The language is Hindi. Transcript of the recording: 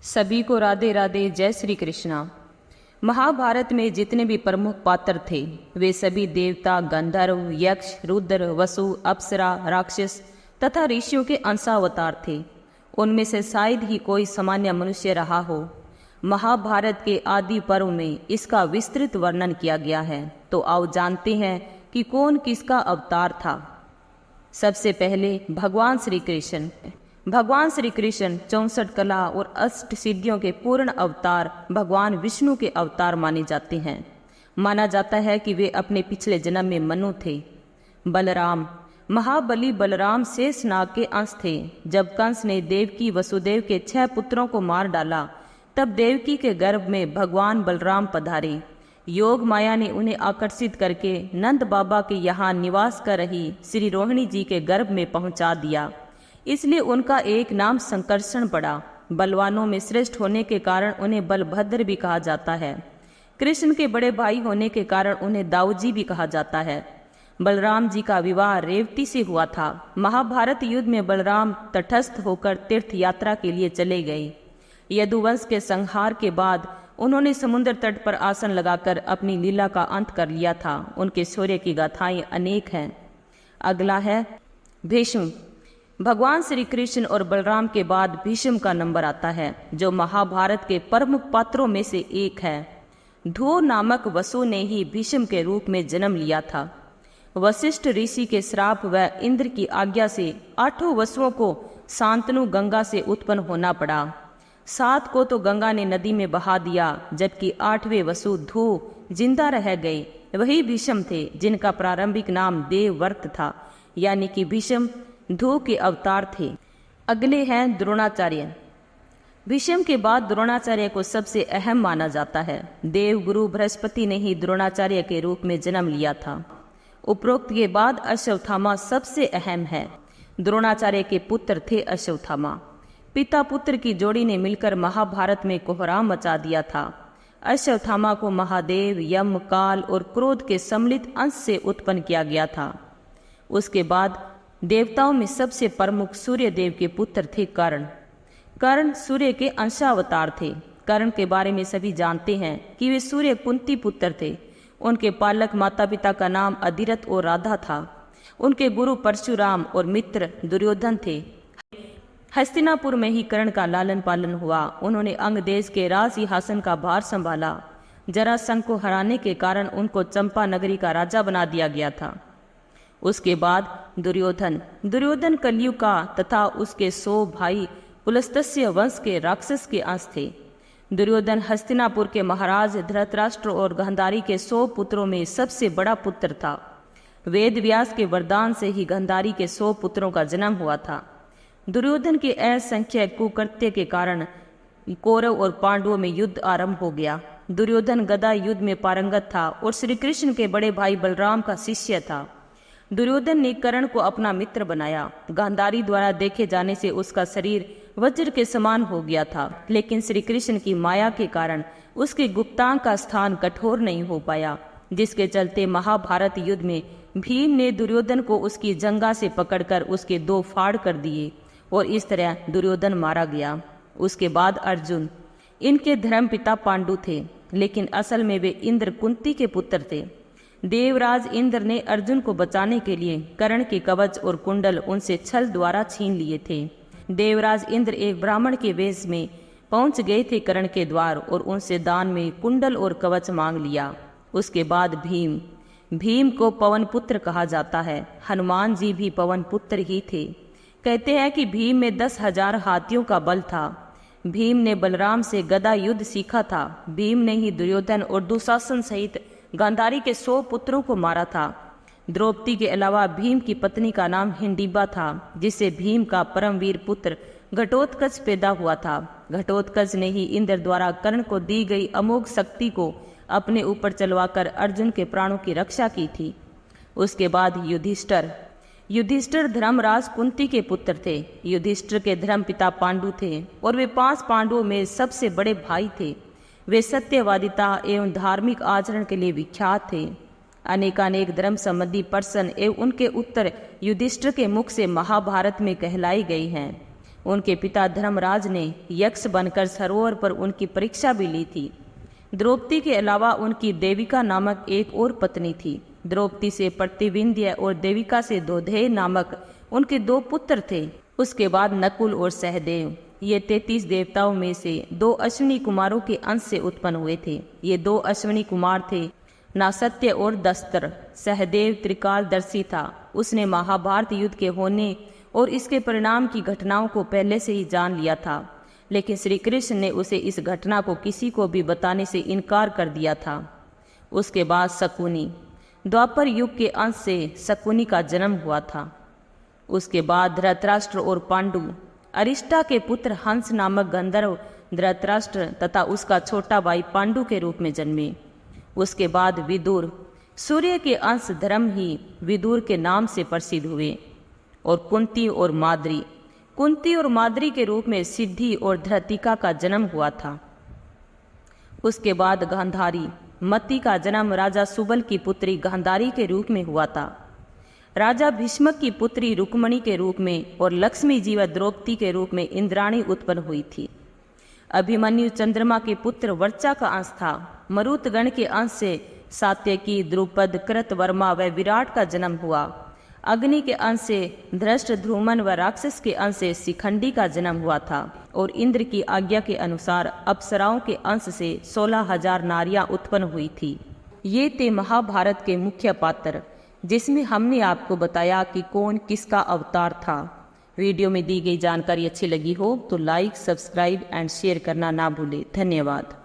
सभी को राधे राधे। जय श्री कृष्णा। महाभारत में जितने भी प्रमुख पात्र थे वे सभी देवता, गंधर्व, यक्ष, रुद्र, वसु, अप्सरा, राक्षस तथा ऋषियों के अंशावतार थे। उनमें से शायद ही कोई सामान्य मनुष्य रहा हो। महाभारत के आदि पर्व में इसका विस्तृत वर्णन किया गया है। तो आओ जानते हैं कि कौन किसका अवतार था। सबसे पहले भगवान श्री कृष्ण। भगवान श्री कृष्ण 64 कला और अष्ट सिद्धियों के पूर्ण अवतार भगवान विष्णु के अवतार माने जाते हैं। माना जाता है कि वे अपने पिछले जन्म में मनु थे। बलराम। महाबली बलराम शेषनाग के अंश थे। जब कंस ने देवकी वसुदेव के 6 पुत्रों को मार डाला तब देवकी के गर्भ में भगवान बलराम पधारे। योग माया ने उन्हें आकर्षित करके नंद बाबा के यहाँ निवास कर रही श्री रोहिणी जी के गर्भ में पहुंचा दिया। इसलिए उनका एक नाम संकर्षण पड़ा। बलवानों में श्रेष्ठ होने के कारण उन्हें बलभद्र भी कहा जाता है। कृष्ण के बड़े भाई होने के कारण उन्हें दाऊजी भी कहा जाता है। बलराम जी का विवाह रेवती से हुआ था। महाभारत युद्ध में बलराम तटस्थ होकर तीर्थ यात्रा के लिए चले गए। यदुवंश के संहार के बाद उन्होंने समुद्र तट पर आसन लगाकर अपनी लीला का अंत कर लिया था। उनके शौर्य की गाथाएं अनेक हैं। अगला है भीष्म। भगवान श्री कृष्ण और बलराम के बाद भीष्म का नंबर आता है, जो महाभारत के प्रमुख पात्रों में से एक है। ध्रुव नामक वसु ने ही भीष्म के रूप में जन्म लिया था। वशिष्ठ ऋषि के श्राप व इंद्र की आज्ञा से 8 वसुओं को शांतनु गंगा से उत्पन्न होना पड़ा। 7 को तो गंगा ने नदी में बहा दिया, जबकि 8वें वसु ध्रुव जिंदा रह गए। वही भीष्म थे, जिनका प्रारंभिक नाम देवव्रत था, यानी कि भीष्म ध्रुव के अवतार थे। अगले हैं द्रोणाचार्य। भीष्म के बाद द्रोणाचार्य को सबसे अहम माना जाता है। देवगुरु बृहस्पति ने ही द्रोणाचार्य के रूप में जन्म लिया था। उपरोक्त के बाद अश्वत्थामा सबसे अहम है। द्रोणाचार्य के पुत्र थे अश्वत्थामा। पिता पुत्र की जोड़ी ने मिलकर महाभारत में कोहराम मचा दिया था। अश्वत्थामा को महादेव, यम, काल और क्रोध के सम्मिलित अंश से उत्पन्न किया गया था। उसके बाद देवताओं में सबसे प्रमुख सूर्य देव के पुत्र थे कर्ण। कर्ण सूर्य के अंशावतार थे। कर्ण के बारे में सभी जानते हैं कि वे सूर्य कुंती पुत्र थे। उनके पालक माता पिता का नाम अधिरथ और राधा था। उनके गुरु परशुराम और मित्र दुर्योधन थे। हस्तिनापुर में ही कर्ण का लालन पालन हुआ। उन्होंने अंग देश के राज सिंहासन का भार संभाला। जरासंध को हराने के कारण उनको चंपा नगरी का राजा बना दिया गया था। उसके बाद दुर्योधन कलयुग का तथा उसके 100 भाई पुलस्त्य वंश के राक्षस के अंश थे। दुर्योधन हस्तिनापुर के महाराज धृतराष्ट्र और गांधारी के 100 पुत्रों में सबसे बड़ा पुत्र था। वेद व्यास के वरदान से ही गांधारी के 100 पुत्रों का जन्म हुआ था। दुर्योधन के असंख्य कुकृत्य के कारण कौरव और पांडवों में युद्ध आरंभ हो गया। दुर्योधन गदा युद्ध में पारंगत था और श्री कृष्ण के बड़े भाई बलराम का शिष्य था। दुर्योधन ने कर्ण को अपना मित्र बनाया। गांधारी द्वारा देखे जाने से उसका शरीर वज्र के समान हो गया था, लेकिन श्री कृष्ण की माया के कारण उसके गुप्तांग का स्थान कठोर नहीं हो पाया, जिसके चलते महाभारत युद्ध में भीम ने दुर्योधन को उसकी जंगा से पकड़कर उसके 2 फाड़ कर दिए और इस तरह दुर्योधन मारा गया। उसके बाद अर्जुन। इनके धर्मपिता पांडु थे, लेकिन असल में वे इंद्र कुंती के पुत्र थे। देवराज इंद्र ने अर्जुन को बचाने के लिए कर्ण के कवच और कुंडल उनसे छल द्वारा छीन लिए थे। देवराज इंद्र एक ब्राह्मण के वेश में पहुंच गए थे कर्ण के द्वार और उनसे दान में कुंडल और कवच मांग लिया। उसके बाद भीम को पवन पुत्र कहा जाता है। हनुमान जी भी पवन पुत्र ही थे। कहते हैं कि भीम में 10,000 हाथियों का बल था। भीम ने बलराम से गदा युद्ध सीखा था। भीम ने ही दुर्योधन और दुशासन सहित गांधारी के 100 पुत्रों को मारा था। द्रौपदी के अलावा भीम की पत्नी का नाम हिंडिबा था, जिससे भीम का परमवीर पुत्र घटोत्कच पैदा हुआ था। घटोत्कच ने ही इंद्र द्वारा कर्ण को दी गई अमोघ शक्ति को अपने ऊपर चलवाकर अर्जुन के प्राणों की रक्षा की थी। उसके बाद युधिष्ठिर धर्मराज कुंती के पुत्र थे। युधिष्ठिर के धर्मपिता पांडु थे और वे 5 पांडवों में सबसे बड़े भाई थे। वे सत्यवादिता एवं धार्मिक आचरण के लिए विख्यात थे। अनेकानेक धर्म संबंधी प्रश्न एवं उनके उत्तर युधिष्ठिर के मुख से महाभारत में कहलाई गई हैं। उनके पिता धर्मराज ने यक्ष बनकर सरोवर पर उनकी परीक्षा भी ली थी। द्रौपदी के अलावा उनकी देविका नामक एक और पत्नी थी। द्रौपदी से प्रतिविंध्य और देविका से दोधेय नामक उनके 2 पुत्र थे। उसके बाद नकुल और सहदेव, ये 33 देवताओं में से 2 अश्विनी कुमारों के अंश से उत्पन्न हुए थे। ये 2 अश्विनी कुमार थे नासत्य और दस्तर। सहदेव त्रिकालदर्शी था। उसने महाभारत युद्ध के होने और इसके परिणाम की घटनाओं को पहले से ही जान लिया था, लेकिन श्री कृष्ण ने उसे इस घटना को किसी को भी बताने से इनकार कर दिया था। उसके बाद शकुनी, द्वापर युग के अंश से शकुनी का जन्म हुआ था। उसके बाद धृतराष्ट्र और पांडु, अरिष्टा के पुत्र हंस नामक गंधर्व धृतराष्ट्र तथा उसका छोटा भाई पांडु के रूप में जन्मे। उसके बाद विदुर, सूर्य के अंश धर्म ही विदुर के नाम से प्रसिद्ध हुए। और कुंती और माद्री के रूप में सिद्धि और धृतिका का जन्म हुआ था। उसके बाद गांधारी, मति का जन्म राजा सुबल की पुत्री गांधारी के रूप में हुआ था। राजा भीष्मक की पुत्री रुक्मणी के रूप में और लक्ष्मी जी व द्रौपदी के रूप में इंद्राणी उत्पन्न हुई थी। अभिमन्यु चंद्रमा के पुत्र वर्चा का अंश था। मरुतगण के अंश से सात्यकी, द्रुपद, कृतवर्मा व विराट का जन्म हुआ। अग्नि के अंश से धृष्टद्युम्न व राक्षस के अंश से शिखंडी का जन्म हुआ था। और इंद्र की आज्ञा के अनुसार अप्सराओं के अंश से 16,000 नारियां उत्पन्न हुई थी। ये थे महाभारत के मुख्य पात्र, जिसमें हमने आपको बताया कि कौन किसका अवतार था। वीडियो में दी गई जानकारी अच्छी लगी हो तो लाइक, सब्सक्राइब एंड शेयर करना ना भूलें। धन्यवाद।